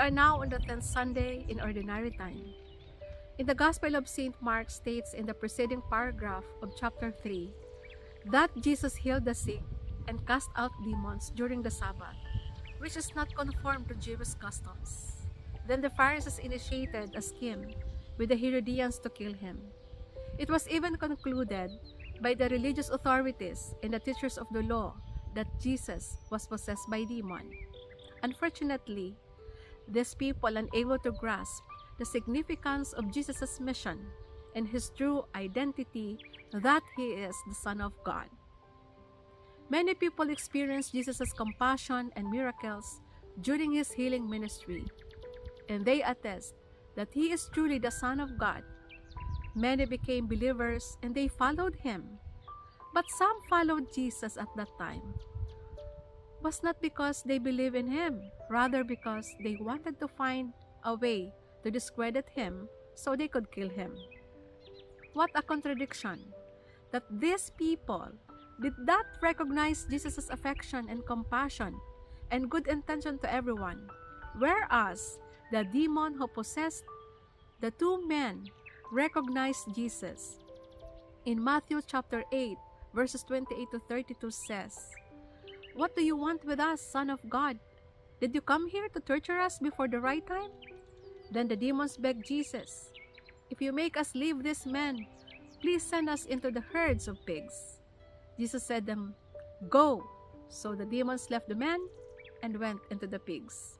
are now on the 10th Sunday in Ordinary Time. In the Gospel of St. Mark states in the preceding paragraph of chapter 3 that Jesus healed the sick and cast out demons during the Sabbath, which is not conformed to Jewish customs. Then the Pharisees initiated a scheme with the Herodians to kill him. It was even concluded by the religious authorities and the teachers of the law that Jesus was possessed by demon. Unfortunately, these people unable to grasp the significance of Jesus' mission and his true identity that he is the Son of God. Many people experienced Jesus' compassion and miracles during his healing ministry, and they attest that he is truly the Son of God. Many became believers and they followed him. But some followed Jesus at that time was not because they believe in him, rather because they wanted to find a way to discredit him so they could kill him. What a contradiction that these people did not recognize Jesus' affection and compassion and good intention to everyone, whereas the demon who possessed the two men recognized Jesus. In Matthew chapter 8, verses 28 to 32 says, "What do you want with us, Son of God? Did you come here to torture us before the right time?" Then the demons begged Jesus, "If you make us leave these men, please send us into the herds of pigs." Jesus said to them, "Go." So the demons left the men and went into the pigs.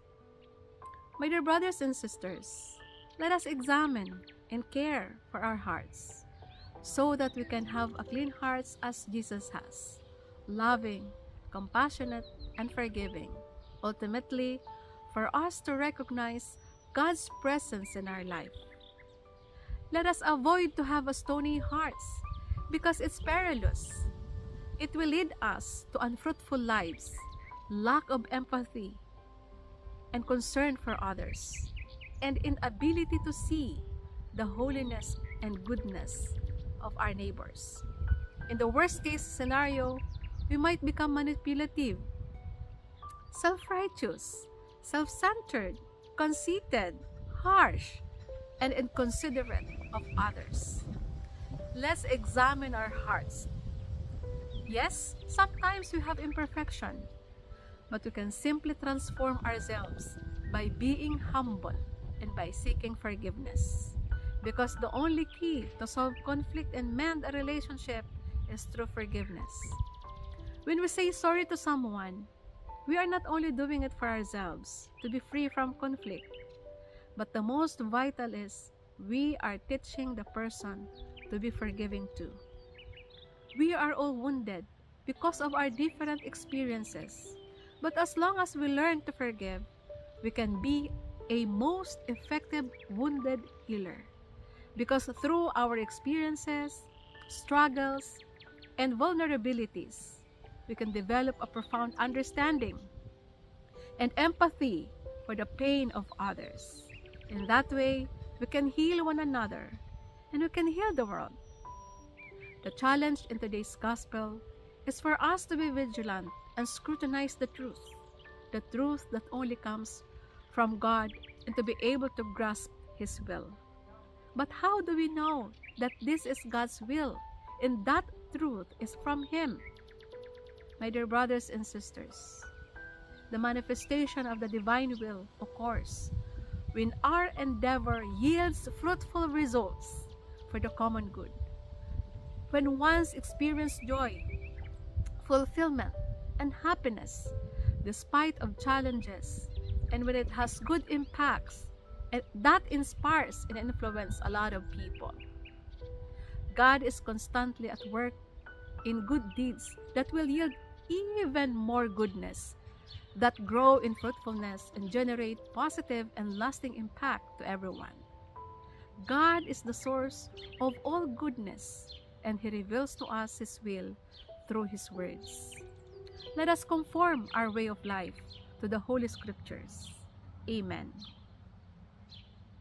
My dear brothers and sisters, let us examine and care for our hearts so that we can have a clean hearts as Jesus has, loving, compassionate, and forgiving. Ultimately, for us to recognize God's presence in our life. Let us avoid to have a stony hearts because it's perilous. It will lead us to unfruitful lives, lack of empathy, and concern for others, and inability to see the holiness and goodness of our neighbors. In the worst case scenario, we might become manipulative, self-righteous, self-centered, conceited, harsh, and inconsiderate of others. Let's examine our hearts. Yes, sometimes we have imperfection, but we can simply transform ourselves by being humble and by seeking forgiveness. Because the only key to solve conflict and mend a relationship is through forgiveness. When we say sorry to someone, we are not only doing it for ourselves to be free from conflict, but the most vital is we are teaching the person to be forgiving too. We are all wounded because of our different experiences, but as long as we learn to forgive, we can be a most effective wounded healer. Because through our experiences, struggles, and vulnerabilities, we can develop a profound understanding and empathy for the pain of others. In that way, we can heal one another and we can heal the world. The challenge in today's gospel is for us to be vigilant and scrutinize the truth that only comes from God, and to be able to grasp His will. But how do we know that this is God's will and that truth is from Him? My dear brothers and sisters, the manifestation of the divine will occurs when our endeavor yields fruitful results for the common good. When one's experience joy, fulfillment, and happiness despite of challenges, and when it has good impacts, and that inspires and influences a lot of people. God is constantly at work in good deeds that will yield even more goodness, that grow in fruitfulness and generate positive and lasting impact to everyone. God is the source of all goodness, and He reveals to us His will through His words. Let us conform our way of life to the Holy Scriptures. Amen.